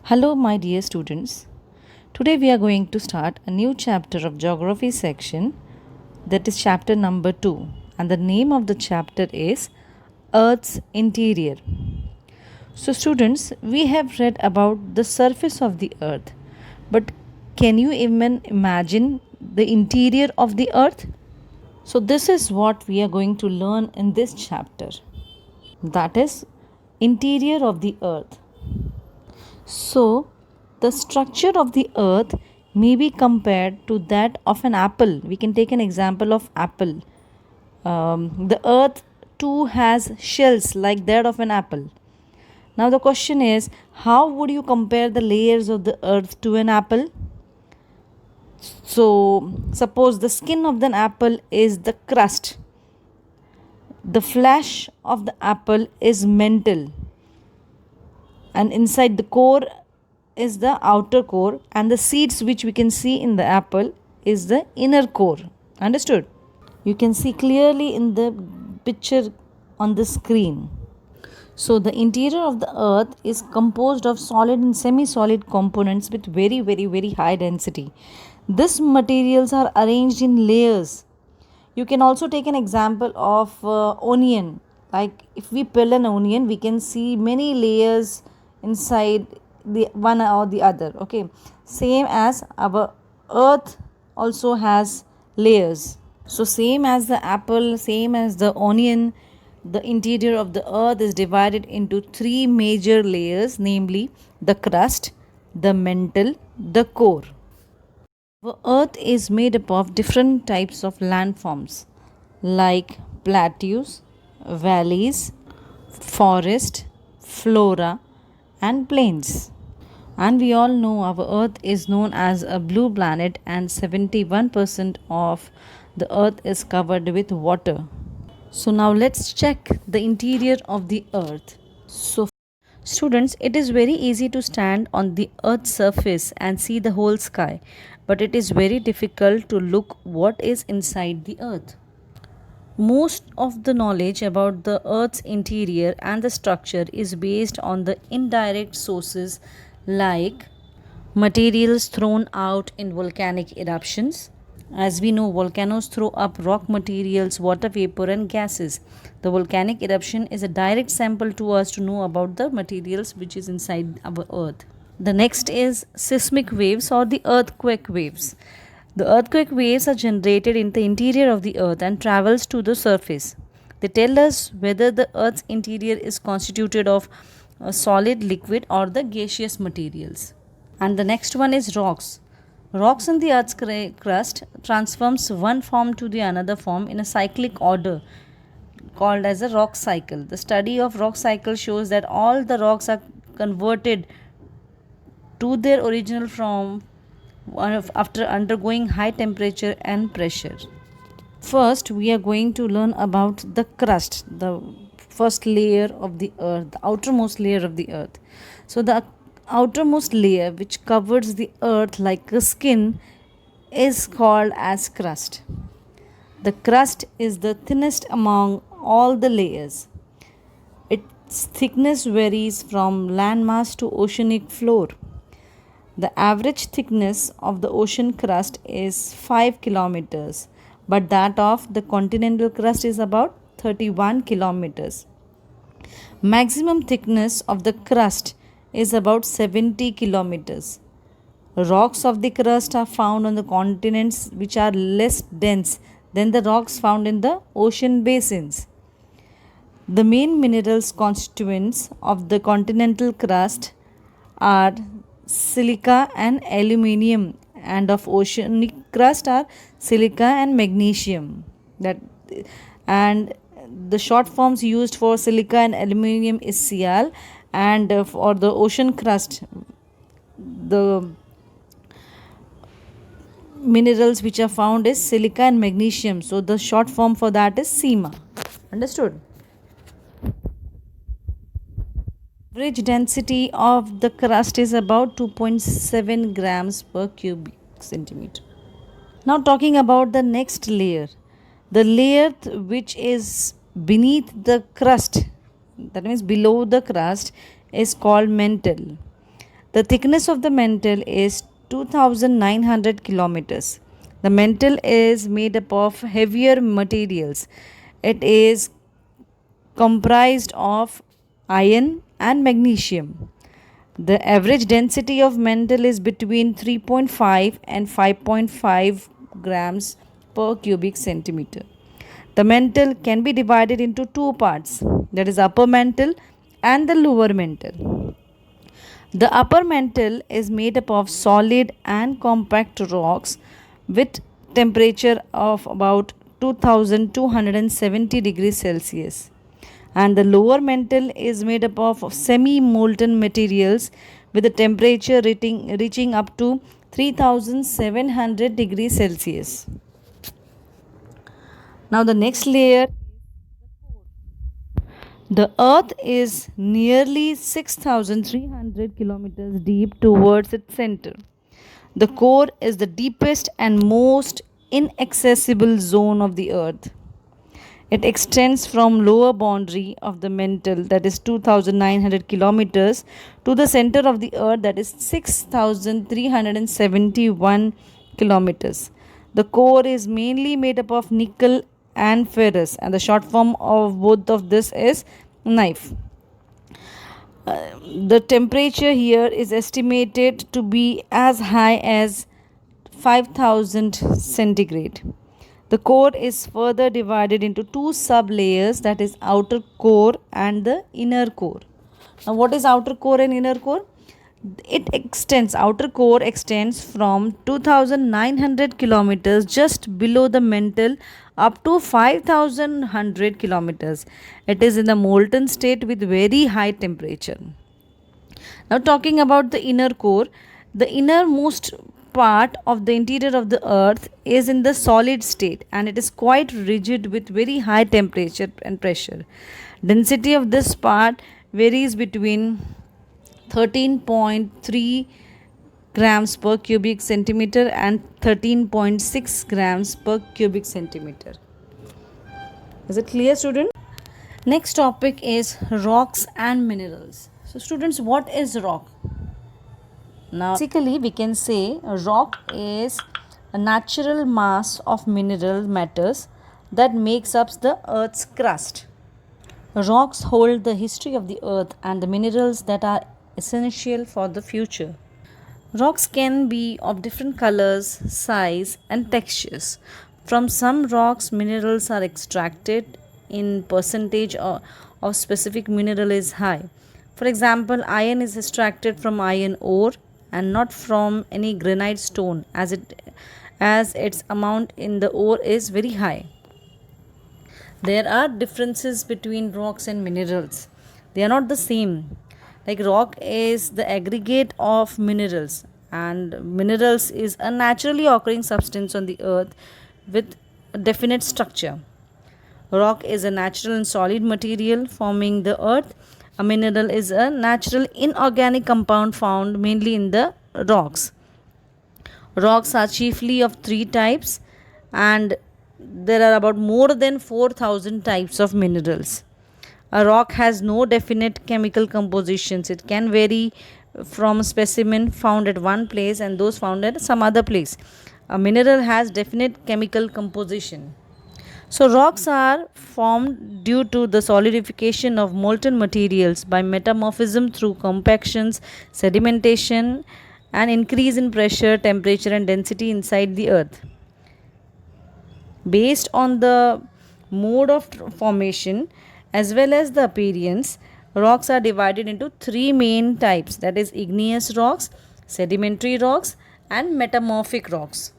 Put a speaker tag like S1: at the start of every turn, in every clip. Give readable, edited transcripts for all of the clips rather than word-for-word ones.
S1: Hello, my dear students. Today we are going to start a new chapter of geography section, that is chapter number 2, and the name of the chapter is Earth's Interior. So, students, we have read about the surface of the earth, but can you even imagine the interior of the earth? So, this is what we are going to learn in this chapter, that is interior of the earth. So, the structure of the earth may be compared to that of an apple. We can take an example of apple. The earth too has shells like that of an apple. Now the question is, how would you compare the layers of the earth to an apple? So, suppose the skin of the apple is the crust. The flesh of the apple is mantle, and inside the core is the outer core, and the seeds which we can see in the apple is the inner core. Understood? You can see clearly in the picture on the screen. So the interior of the earth is composed of solid and semi-solid components with very high density. These materials are arranged in layers. You can also take an example of onion. Like if we peel an onion, we can see many layers inside the one or the other. Okay, same as our earth also has layers. So same as the apple, same as the onion, the interior of the earth is divided into three major layers, namely the crust, the mantle, the core. The earth is made up of different types of landforms like plateaus, valleys, forest, flora, and plains. And we all know our earth is known as a blue planet, and 71% of the earth is covered with water. So now let's check the interior of the earth. So students, it is very easy to stand on the earth's surface and see the whole sky, but it is very difficult to look what is inside the earth. Most of the knowledge about the earth's interior and the structure is based on the indirect sources like materials thrown out in volcanic eruptions. As we know, volcanoes throw up rock materials, water vapor, and gases. The volcanic eruption is a direct sample to us to know about the materials which is inside our earth. The next is seismic waves or the earthquake waves. The earthquake waves are generated in the interior of the earth and travels to the surface. They tell us whether the earth's interior is constituted of a solid, liquid, or the gaseous materials. And the next one is rocks. Rocks in the earth's crust transforms one form to the another form in a cyclic order called as a rock cycle. The study of rock cycle shows that all the rocks are converted to their original form after undergoing high temperature and pressure. First, we are going to learn about the crust, the first layer of the earth, the outermost layer of the earth. So, the outermost layer which covers the earth like a skin is called as crust. The crust is the thinnest among all the layers. Its thickness varies from landmass to oceanic floor. The average thickness of the ocean crust is 5 kilometers, but that of the continental crust is about 31 kilometers. Maximum thickness of the crust is about 70 kilometers. Rocks of the crust are found on the continents which are less dense than the rocks found in the ocean basins. The main minerals constituents of the continental crust are silica and aluminium, and of oceanic crust are silica and magnesium. That and the short forms used for silica and aluminium is Cl, and for the ocean crust the minerals which are found is silica and magnesium, so the short form for that is SEMA. Understood? Average density of the crust is about 2.7 grams per cubic centimeter. Now talking about the next layer, the layer which is beneath the crust, that means below the crust, is called mantle. The thickness of the mantle is 2900 kilometers. The mantle is made up of heavier materials. It is comprised of iron and magnesium. The average density of mantle is between 3.5 and 5.5 grams per cubic centimeter. The mantle can be divided into two parts, that is upper mantle and the lower mantle. The upper mantle is made up of solid and compact rocks with temperature of about 2270 degrees Celsius, and the lower mantle is made up of semi molten materials with a temperature reaching up to 3700 degrees Celsius. Now the next layer, the earth is nearly 6300 kilometers deep towards its center. The core is the deepest and most inaccessible zone of the earth. It extends from lower boundary of the mantle, that is 2900 kilometers, to the center of the earth, that is 6371 kilometers. The core is mainly made up of nickel and ferrous, and the short form of both of this is knife. The temperature here is estimated to be as high as 5000 centigrade. The core is further divided into two sub layers, that is outer core and the inner core. Now what is outer core and inner core? Outer core extends from 2900 kilometers just below the mantle up to 5100 kilometers. It is in the molten state with very high temperature. Now talking about the inner core, the innermost part of the interior of the earth is in the solid state and it is quite rigid with very high temperature and pressure. Density of this part varies between 13.3 grams per cubic centimeter and 13.6 grams per cubic centimeter. Is it clear, student? Next topic is rocks and minerals. So students, what is rock? Now basically we can say a rock is a natural mass of mineral matters that makes up the earth's crust. Rocks hold the history of the earth and the minerals that are essential for the future. Rocks can be of different colors, size and textures. From some rocks, minerals are extracted in percentage of specific mineral is high. For example, iron is extracted from iron ore and not from any granite stone as its amount in the ore is very high. There are differences between rocks and minerals. They are not the same. Like rock is the aggregate of minerals and minerals is a naturally occurring substance on the earth with a definite structure. Rock is a natural and solid material forming the earth. A mineral is a natural inorganic compound found mainly in the rocks. Rocks are chiefly of three types and there are about more than 4000 types of minerals. A rock has no definite chemical compositions. It can vary from a specimen found at one place and those found at some other place. A mineral has definite chemical composition. So rocks are formed due to the solidification of molten materials by metamorphism through compactions, sedimentation and increase in pressure, temperature and density inside the earth. Based on the mode of formation as well as the appearance, rocks are divided into three main types, that is igneous rocks, sedimentary rocks and metamorphic rocks.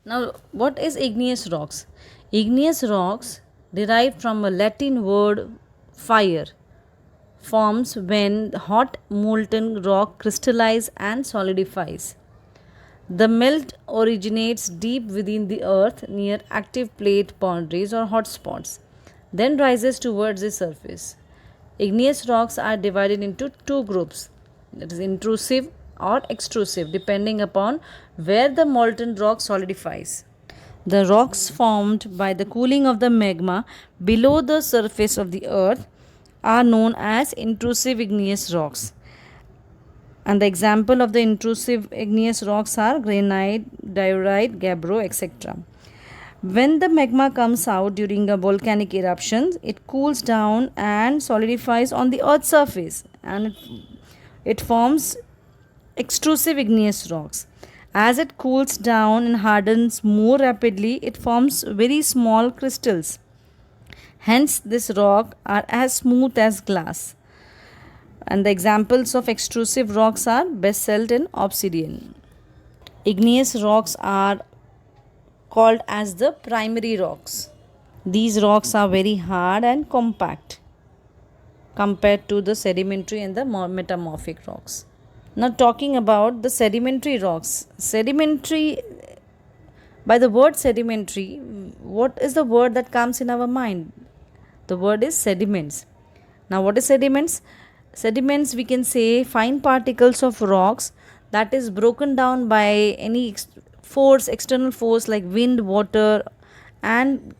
S1: Now what is igneous rocks? Igneous rocks derived from a Latin word fire forms when hot molten rock crystallizes and solidifies. The melt originates deep within the earth near active plate boundaries or hotspots, then rises towards the surface. Igneous rocks are divided into two groups, that is intrusive or extrusive, depending upon where the molten rock solidifies. The rocks formed by the cooling of the magma below the surface of the earth are known as intrusive igneous rocks. And the example of the intrusive igneous rocks are granite, diorite, gabbro, etc. When the magma comes out during a volcanic eruption, it cools down and solidifies on the earth's surface, and it forms extrusive igneous rocks. As it cools down and hardens more rapidly, it forms very small crystals. Hence, this rock are as smooth as glass. And the examples of extrusive rocks are basalt and obsidian. Igneous rocks are called as the primary rocks. These rocks are very hard and compact compared to the sedimentary and the metamorphic rocks. Now, talking about the sedimentary rocks. Sedimentary, by the word sedimentary, what is the word that comes in our mind? The word is sediments. Now, what is sediments? Sediments, we can say, fine particles of rocks that is broken down by any force, external force like wind, water, and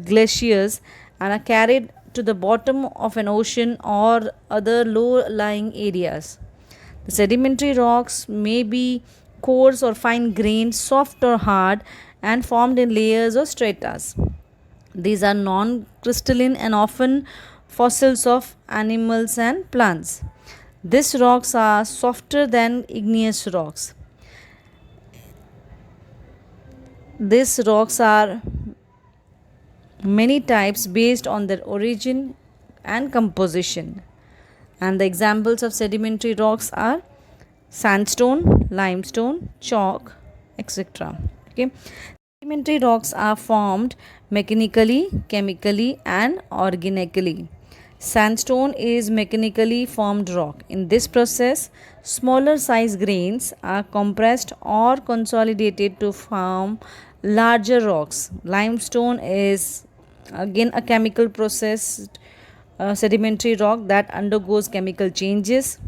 S1: glaciers, and are carried to the bottom of an ocean or other low lying areas. The sedimentary rocks may be coarse or fine grained, soft or hard, and formed in layers or stratas. These are non crystalline and often fossils of animals and plants. These rocks are softer than igneous rocks. These rocks are many types based on their origin and composition. And the examples of sedimentary rocks are sandstone, limestone, chalk, etc. Okay. Sedimentary rocks are formed mechanically, chemically, and organically. Sandstone is mechanically formed rock. In this process, smaller size grains are compressed or consolidated to form larger rocks. Limestone is again a chemical processed sedimentary rock that undergoes chemical changes.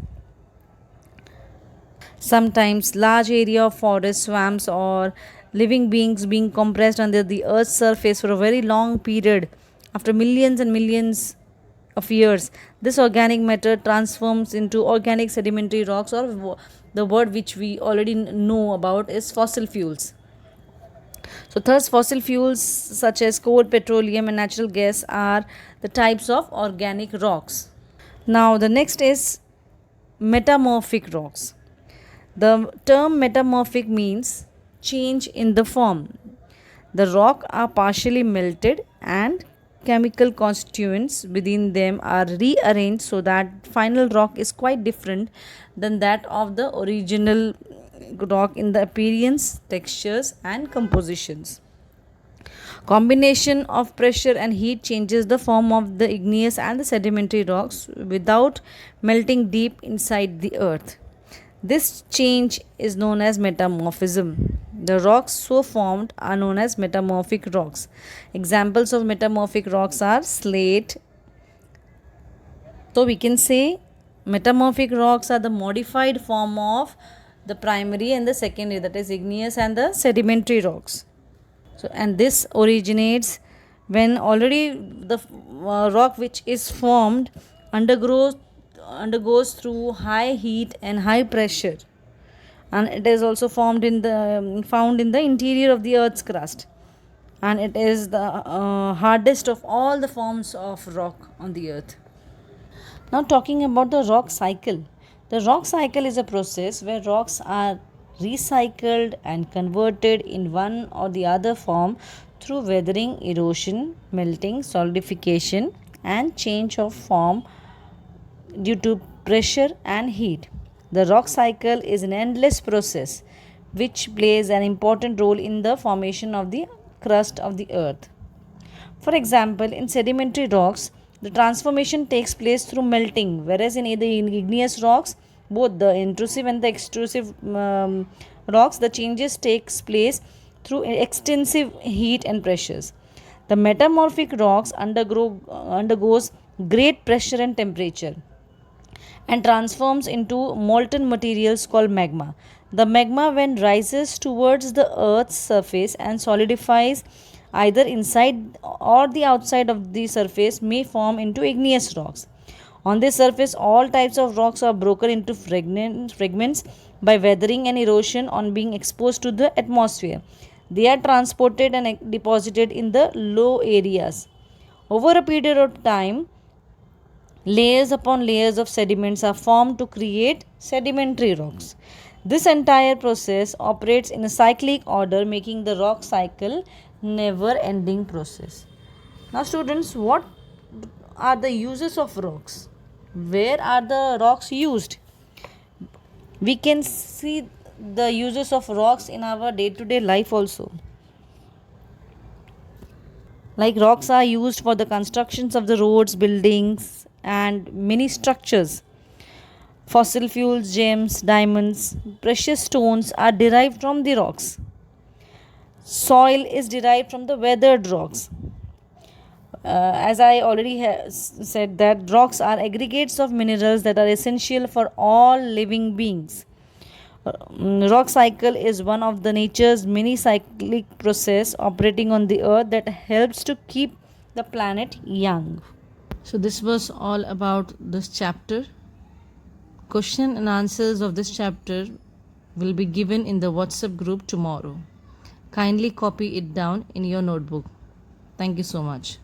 S1: Sometimes large area of forest, swamps, or living beings being compressed under the earth's surface for a very long period after millions and millions of years. This organic matter transforms into organic sedimentary rocks, or the word which we already know about is fossil fuels. So, thus, fossil fuels such as coal, petroleum, and natural gas are the types of organic rocks. Now, the next is metamorphic rocks. The term metamorphic means change in the form. The rock are partially melted and chemical constituents within them are rearranged so that final rock is quite different than that of the original rock in the appearance, textures, and compositions. Combination of pressure and heat changes the form of the igneous and the sedimentary rocks without melting deep inside the earth. This change is known as metamorphism. The rocks so formed are known as metamorphic rocks. Examples of metamorphic rocks are slate. So we can say metamorphic rocks are the modified form of the primary and the secondary, that is igneous and the sedimentary rocks. So, and this originates when already the rock which is formed undergoes through high heat and high pressure, and it is also found in the interior of the earth's crust, and it is the hardest of all the forms of rock on the earth. Now, talking about the rock cycle. The rock cycle is a process where rocks are recycled and converted in one or the other form through weathering, erosion, melting, solidification, and change of form due to pressure and heat. The rock cycle is an endless process which plays an important role in the formation of the crust of the earth. For example, in sedimentary rocks, the transformation takes place through melting, whereas in igneous rocks, both the intrusive and the extrusive rocks, the changes takes place through extensive heat and pressures. The metamorphic rocks undergoes great pressure and temperature and transforms into molten materials called magma. The magma, when rises towards the earth's surface and solidifies either inside or the outside of the surface, may form into igneous rocks. On their surface, all types of rocks are broken into fragments by weathering and erosion on being exposed to the atmosphere. They are transported and deposited in the low areas. Over a period of time, layers upon layers of sediments are formed to create sedimentary rocks. This entire process operates in a cyclic order, making the rock cycle never ending process. Now students, what are the uses of rocks? Where are the rocks used? We can see the uses of rocks in our day-to-day life also. Like rocks are used for the constructions of the roads, buildings, and many structures. Fossil fuels, gems, diamonds, precious stones are derived from the rocks. Soil is derived from the weathered rocks. As I already said, that rocks are aggregates of minerals that are essential for all living beings. Rock cycle is one of the nature's many cyclic process operating on the earth that helps to keep the planet young. So this was all about this chapter. Question and answers of this chapter will be given in the WhatsApp group tomorrow. Kindly copy it down in your notebook. Thank you so much.